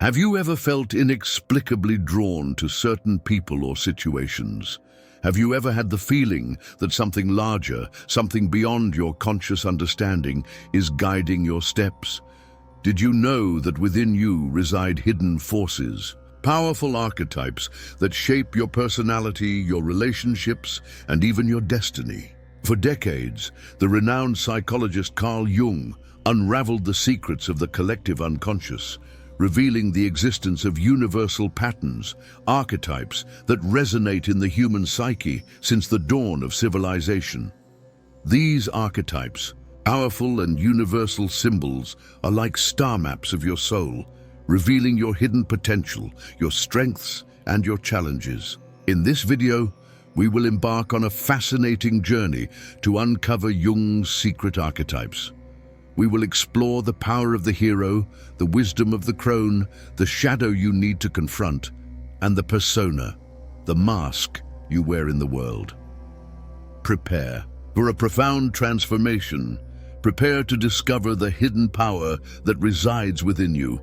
Have you ever felt inexplicably drawn to certain people or situations? Have you ever had the feeling that something larger, something beyond your conscious understanding, is guiding your steps? Did you know that within you reside hidden forces, powerful archetypes that shape your personality, your relationships, and even your destiny? For decades, the renowned psychologist Carl Jung unraveled the secrets of the collective unconscious, revealing the existence of universal patterns, archetypes that resonate in the human psyche since the dawn of civilization. These archetypes, powerful and universal symbols, are like star maps of your soul, revealing your hidden potential, your strengths, and your challenges. In this video, we will embark on a fascinating journey to uncover Jung's secret archetypes. We will explore the power of the hero, the wisdom of the crone, the shadow you need to confront, and the persona, the mask you wear in the world. Prepare for a profound transformation. Prepare to discover the hidden power that resides within you.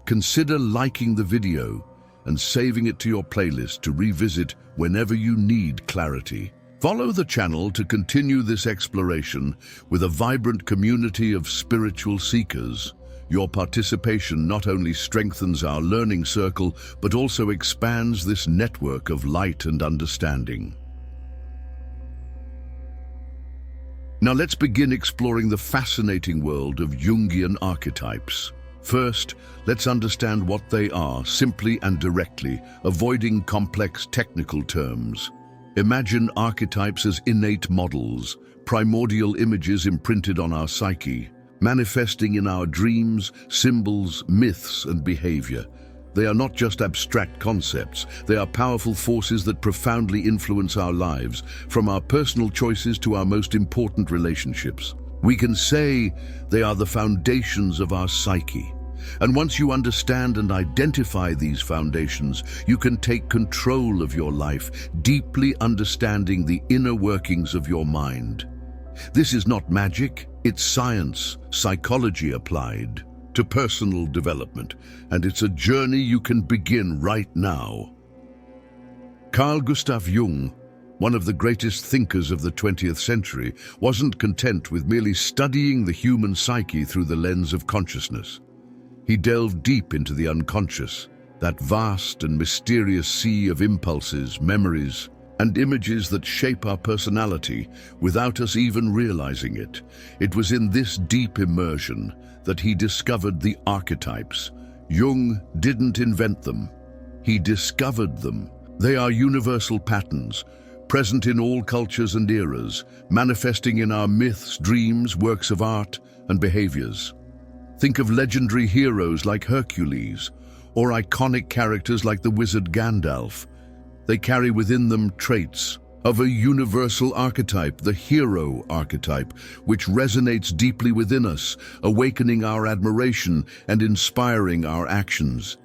Consider liking the video and saving it to your playlist to revisit whenever you need clarity. Follow the channel to continue this exploration with a vibrant community of spiritual seekers. Your participation not only strengthens our learning circle, but also expands this network of light and understanding. Now let's begin exploring the fascinating world of Jungian archetypes. First, let's understand what they are, simply and directly, avoiding complex technical terms. Imagine archetypes as innate models, primordial images imprinted on our psyche, manifesting in our dreams, symbols, myths, and behavior. They are not just abstract concepts, they are powerful forces that profoundly influence our lives, from our personal choices to our most important relationships. We can say they are the foundations of our psyche. And once you understand and identify these foundations, you can take control of your life, deeply understanding the inner workings of your mind. This is not magic, it's science, psychology applied to personal development, and it's a journey you can begin right now. Carl Gustav Jung, one of the greatest thinkers of the 20th century, wasn't content with merely studying the human psyche through the lens of consciousness. He delved deep into the unconscious, that vast and mysterious sea of impulses, memories, and images that shape our personality without us even realizing it. It was in this deep immersion that he discovered the archetypes. Jung didn't invent them. He discovered them. They are universal patterns, present in all cultures and eras, manifesting in our myths, dreams, works of art, and behaviors. Think of legendary heroes like Hercules, or iconic characters like the wizard Gandalf. They carry within them traits of a universal archetype, the hero archetype, which resonates deeply within us, awakening our admiration and inspiring our actions.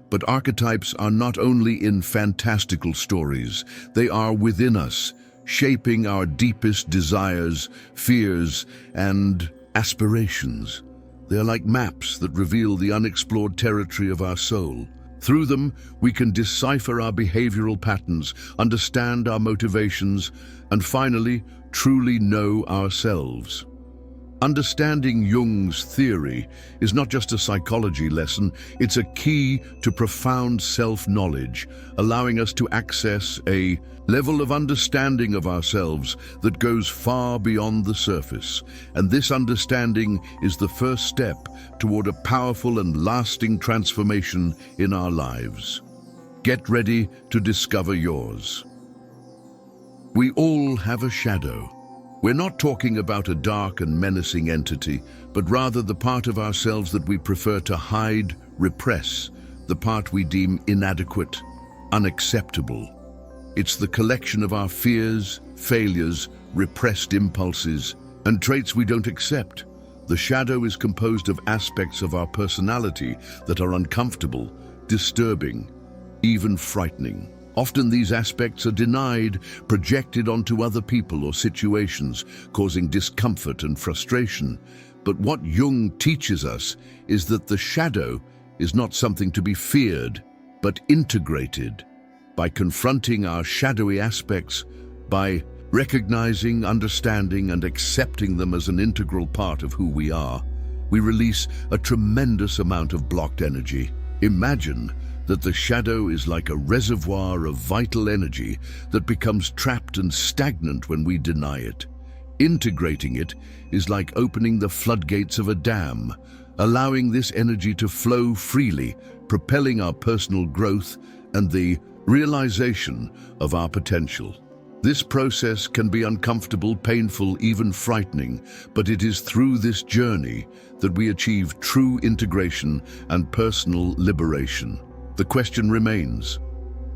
But archetypes are not only in fantastical stories, they are within us, shaping our deepest desires, fears, and aspirations. They are like maps that reveal the unexplored territory of our soul. Through them, we can decipher our behavioral patterns, understand our motivations, and finally, truly know ourselves. Understanding Jung's theory is not just a psychology lesson, it's a key to profound self-knowledge, allowing us to access a level of understanding of ourselves that goes far beyond the surface. And this understanding is the first step toward a powerful and lasting transformation in our lives. Get ready to discover yours. We all have a shadow. We're not talking about a dark and menacing entity, but rather the part of ourselves that we prefer to hide, repress, the part we deem inadequate, unacceptable. It's the collection of our fears, failures, repressed impulses, and traits we don't accept. The shadow is composed of aspects of our personality that are uncomfortable, disturbing, even frightening. Often these aspects are denied, projected onto other people or situations, causing discomfort and frustration. But what Jung teaches us is that the shadow is not something to be feared, but integrated. By confronting our shadowy aspects, by recognizing, understanding, and accepting them as an integral part of who we are, we release a tremendous amount of blocked energy. Imagine that the shadow is like a reservoir of vital energy that becomes trapped and stagnant when we deny it. Integrating it is like opening the floodgates of a dam, allowing this energy to flow freely, propelling our personal growth and the realization of our potential. This process can be uncomfortable, painful, even frightening, but it is through this journey that we achieve true integration and personal liberation. The question remains,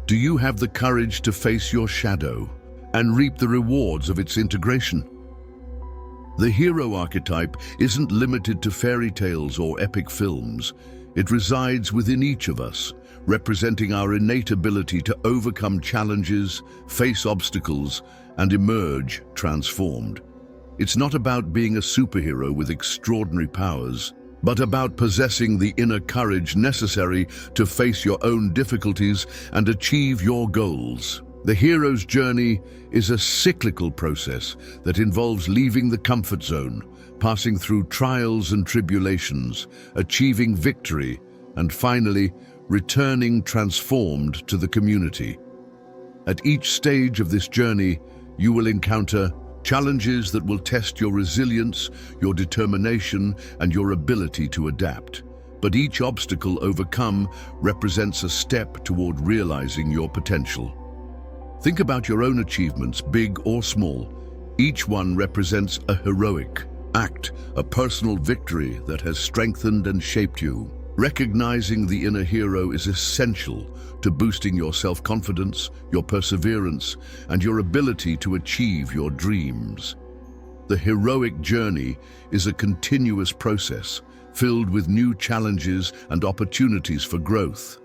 do you have the courage to face your shadow and reap the rewards of its integration? The hero archetype isn't limited to fairy tales or epic films. It resides within each of us, representing our innate ability to overcome challenges, face obstacles, and emerge transformed. It's not about being a superhero with extraordinary powers, but about possessing the inner courage necessary to face your own difficulties and achieve your goals. The hero's journey is a cyclical process that involves leaving the comfort zone, passing through trials and tribulations, achieving victory, and finally, returning transformed to the community. At each stage of this journey, you will encounter challenges that will test your resilience, your determination, and your ability to adapt. But each obstacle overcome represents a step toward realizing your potential. Think about your own achievements, big or small. Each one represents a heroic act, a personal victory that has strengthened and shaped you. Recognizing the inner hero is essential to boosting your self-confidence, your perseverance, and your ability to achieve your dreams. The heroic journey is a continuous process filled with new challenges and opportunities for growth.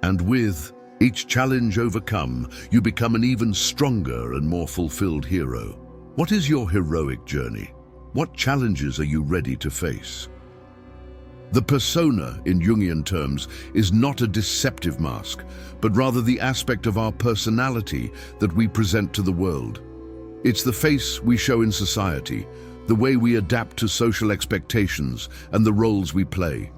And with each challenge overcome, you become an even stronger and more fulfilled hero. What is your heroic journey? What challenges are you ready to face? The persona, in Jungian terms, is not a deceptive mask, but rather the aspect of our personality that we present to the world. It's the face we show in society, the way we adapt to social expectations, and the roles we play.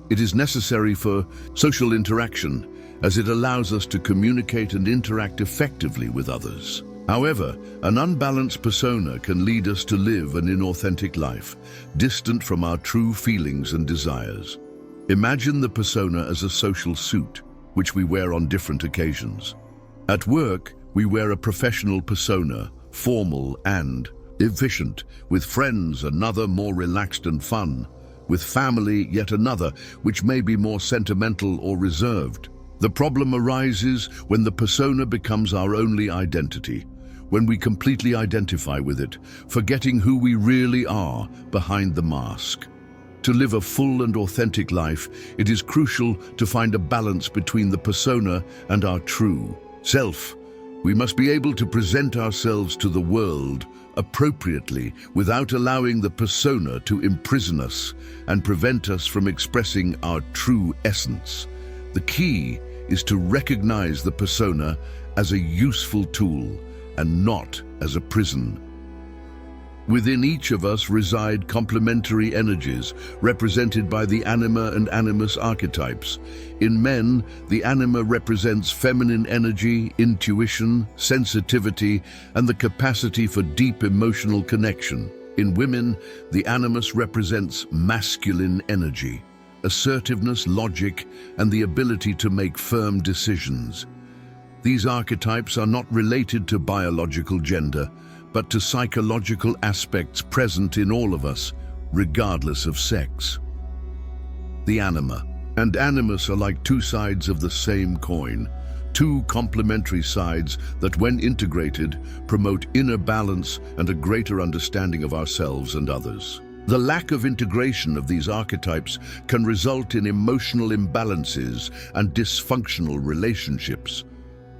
It is necessary for social interaction, as it allows us to communicate and interact effectively with others. However, an unbalanced persona can lead us to live an inauthentic life, distant from our true feelings and desires. Imagine the persona as a social suit, which we wear on different occasions. At work, we wear a professional persona, formal and efficient. With friends, another more relaxed and fun. With family, yet another, which may be more sentimental or reserved. The problem arises when the persona becomes our only identity, when we completely identify with it, forgetting who we really are behind the mask. To live a full and authentic life, it is crucial to find a balance between the persona and our true self. We must be able to present ourselves to the world appropriately without allowing the persona to imprison us and prevent us from expressing our true essence. The key is to recognize the persona as a useful tool and not as a prison. Within each of us reside complementary energies, represented by the anima and animus archetypes. In men, the anima represents feminine energy, intuition, sensitivity, and the capacity for deep emotional connection. In women, the animus represents masculine energy, assertiveness, logic, and the ability to make firm decisions. These archetypes are not related to biological gender, but to psychological aspects present in all of us, regardless of sex. The anima and animus are like two sides of the same coin, two complementary sides that, when integrated, promote inner balance and a greater understanding of ourselves and others. The lack of integration of these archetypes can result in emotional imbalances and dysfunctional relationships.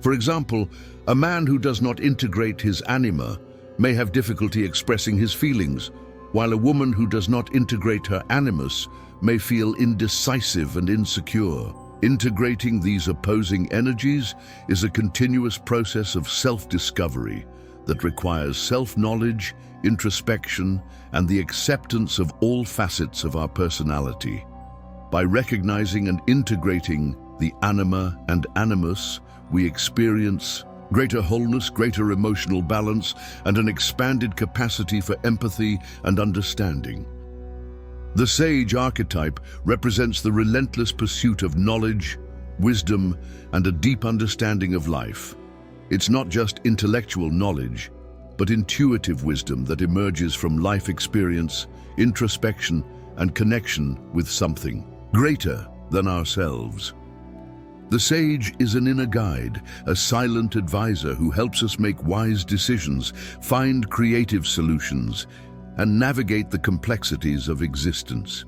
For example, a man who does not integrate his anima may have difficulty expressing his feelings, while a woman who does not integrate her animus may feel indecisive and insecure. Integrating these opposing energies is a continuous process of self-discovery that requires self-knowledge, introspection, and the acceptance of all facets of our personality. By recognizing and integrating the anima and animus, we experience greater wholeness, greater emotional balance, and an expanded capacity for empathy and understanding. The sage archetype represents the relentless pursuit of knowledge, wisdom, and a deep understanding of life. It's not just intellectual knowledge, but intuitive wisdom that emerges from life experience, introspection, and connection with something greater than ourselves. The sage is an inner guide, a silent advisor who helps us make wise decisions, find creative solutions, and navigate the complexities of existence.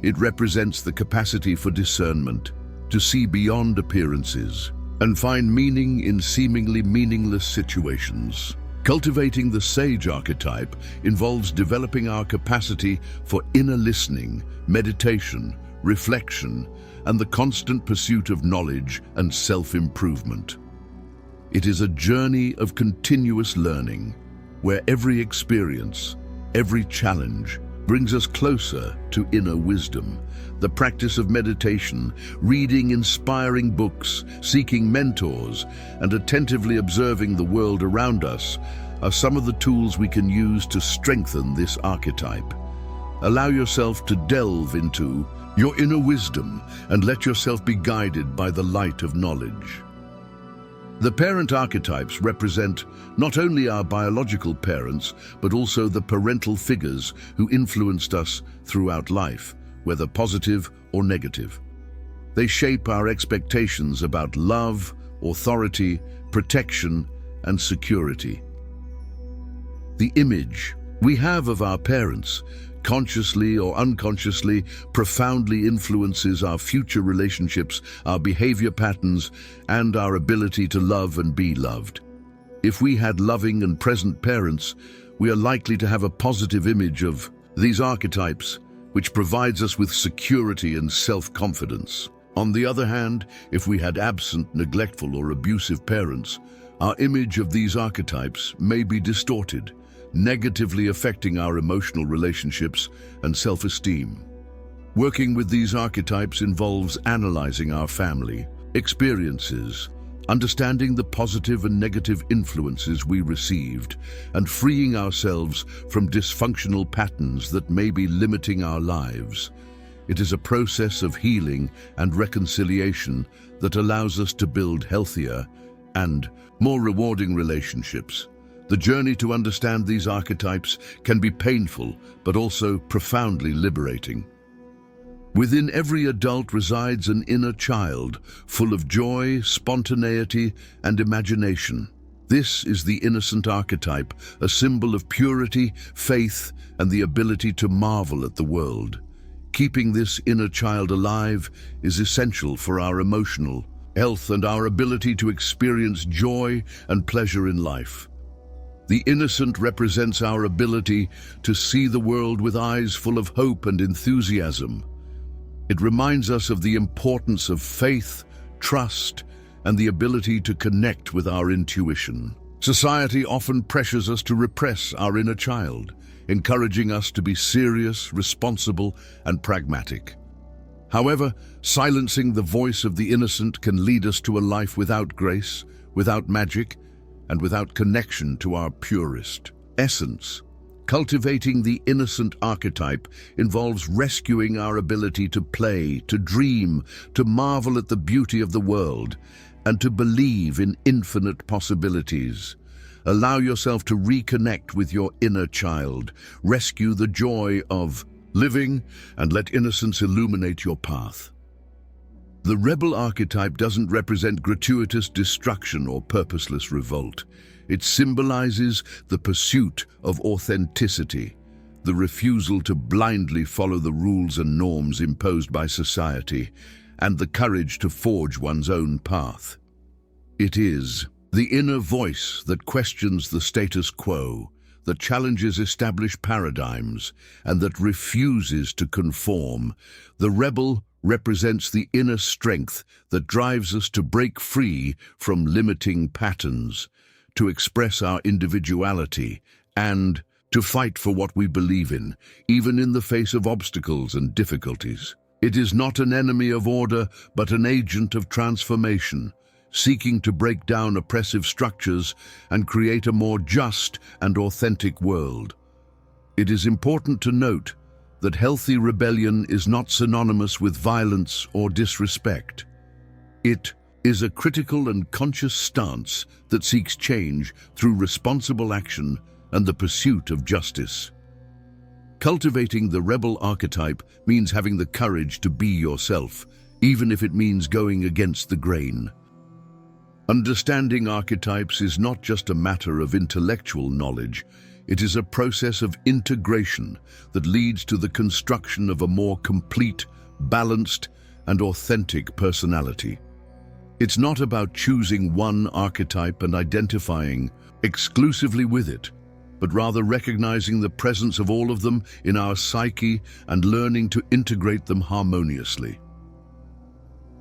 It represents the capacity for discernment, to see beyond appearances, and find meaning in seemingly meaningless situations. Cultivating the sage archetype involves developing our capacity for inner listening, meditation, reflection, and the constant pursuit of knowledge and self-improvement. It is a journey of continuous learning, where every experience, every challenge, brings us closer to inner wisdom. The practice of meditation, reading inspiring books, seeking mentors, and attentively observing the world around us are some of the tools we can use to strengthen this archetype. Allow yourself to delve into your inner wisdom and let yourself be guided by the light of knowledge. The parent archetypes represent not only our biological parents, but also the parental figures who influenced us throughout life, whether positive or negative. They shape our expectations about love, authority, protection, and security. The image we have of our parents, consciously or unconsciously, profoundly influences our future relationships, our behavior patterns, and our ability to love and be loved. If we had loving and present parents, we are likely to have a positive image of these archetypes, which provides us with security and self-confidence. On the other hand, if we had absent, neglectful, or abusive parents, our image of these archetypes may be distorted, negatively affecting our emotional relationships and self-esteem. Working with these archetypes involves analyzing our family experiences, understanding the positive and negative influences we received, and freeing ourselves from dysfunctional patterns that may be limiting our lives. It is a process of healing and reconciliation that allows us to build healthier and more rewarding relationships. The journey to understand these archetypes can be painful, but also profoundly liberating. Within every adult resides an inner child, full of joy, spontaneity, and imagination. This is the innocent archetype, a symbol of purity, faith, and the ability to marvel at the world. Keeping this inner child alive is essential for our emotional health and our ability to experience joy and pleasure in life. The innocent represents our ability to see the world with eyes full of hope and enthusiasm. It reminds us of the importance of faith, trust, and the ability to connect with our intuition. Society often pressures us to repress our inner child, encouraging us to be serious, responsible, and pragmatic. However, silencing the voice of the innocent can lead us to a life without grace, without magic, and without connection to our purest essence. Cultivating the innocent archetype involves rescuing our ability to play, to dream, to marvel at the beauty of the world, and to believe in infinite possibilities. Allow yourself to reconnect with your inner child, rescue the joy of living, and let innocence illuminate your path. The rebel archetype doesn't represent gratuitous destruction or purposeless revolt. It symbolizes the pursuit of authenticity, the refusal to blindly follow the rules and norms imposed by society, and the courage to forge one's own path. It is the inner voice that questions the status quo, that challenges established paradigms and that refuses to conform. The rebel represents the inner strength that drives us to break free from limiting patterns, to express our individuality, and to fight for what we believe in, even in the face of obstacles and difficulties. It is not an enemy of order, but an agent of transformation, seeking to break down oppressive structures and create a more just and authentic world. It is important to note that healthy rebellion is not synonymous with violence or disrespect. It is a critical and conscious stance that seeks change through responsible action and the pursuit of justice. Cultivating the rebel archetype means having the courage to be yourself, even if it means going against the grain. Understanding archetypes is not just a matter of intellectual knowledge, it is a process of integration that leads to the construction of a more complete, balanced, and authentic personality. It's not about choosing one archetype and identifying exclusively with it, but rather recognizing the presence of all of them in our psyche and learning to integrate them harmoniously.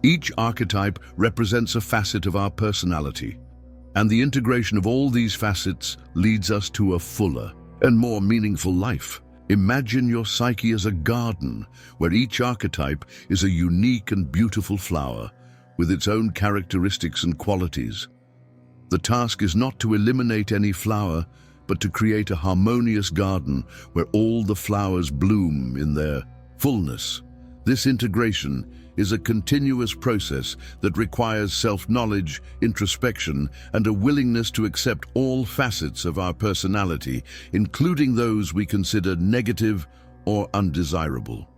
Each archetype represents a facet of our personality, and the integration of all these facets leads us to a fuller and more meaningful life. Imagine your psyche as a garden where each archetype is a unique and beautiful flower with its own characteristics and qualities. The task is not to eliminate any flower, but to create a harmonious garden where all the flowers bloom in their fullness. This integration is a continuous process that requires self-knowledge, introspection, and a willingness to accept all facets of our personality, including those we consider negative or undesirable.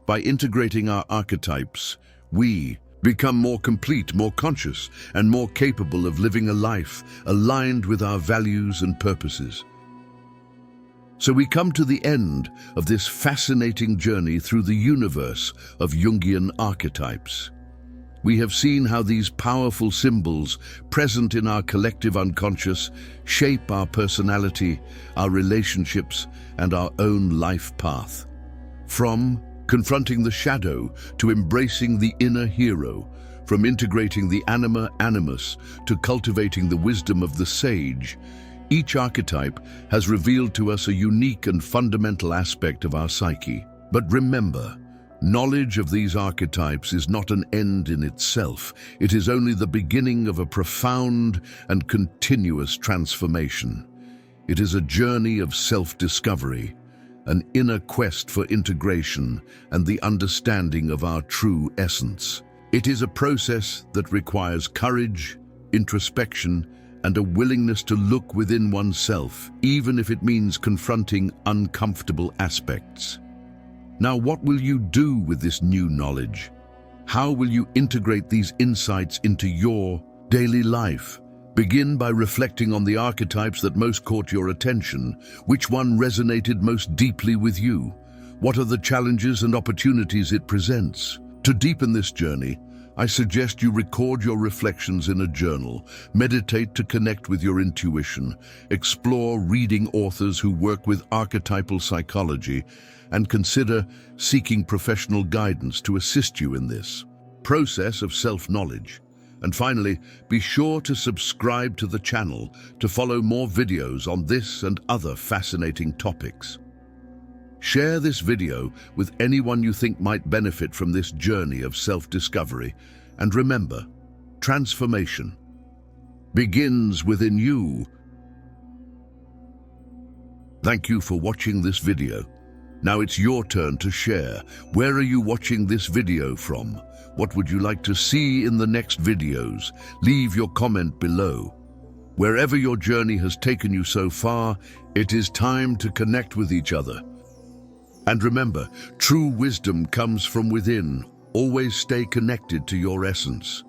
By integrating our archetypes, we become more complete, more conscious, and more capable of living a life aligned with our values and purposes. So we come to the end of this fascinating journey through the universe of Jungian archetypes. We have seen how these powerful symbols present in our collective unconscious shape our personality, our relationships, and our own life path. From confronting the shadow to embracing the inner hero, from integrating the anima animus to cultivating the wisdom of the sage, each archetype has revealed to us a unique and fundamental aspect of our psyche. But remember, knowledge of these archetypes is not an end in itself. It is only the beginning of a profound and continuous transformation. It is a journey of self-discovery, an inner quest for integration and the understanding of our true essence. It is a process that requires courage, introspection, and a willingness to look within oneself, even if it means confronting uncomfortable aspects. Now, what will you do with this new knowledge? How will you integrate these insights into your daily life? Begin by reflecting on the archetypes that most caught your attention. Which one resonated most deeply with you? What are the challenges and opportunities it presents? To deepen this journey, I suggest you record your reflections in a journal, meditate to connect with your intuition, explore reading authors who work with archetypal psychology, and consider seeking professional guidance to assist you in this process of self-knowledge. And finally, be sure to subscribe to the channel to follow more videos on this and other fascinating topics. Share this video with anyone you think might benefit from this journey of self-discovery. And remember, transformation begins within you. Thank you for watching this video. Now it's your turn to share. Where are you watching this video from? What would you like to see in the next videos? Leave your comment below. Wherever your journey has taken you so far, it is time to connect with each other. And remember, true wisdom comes from within. Always stay connected to your essence.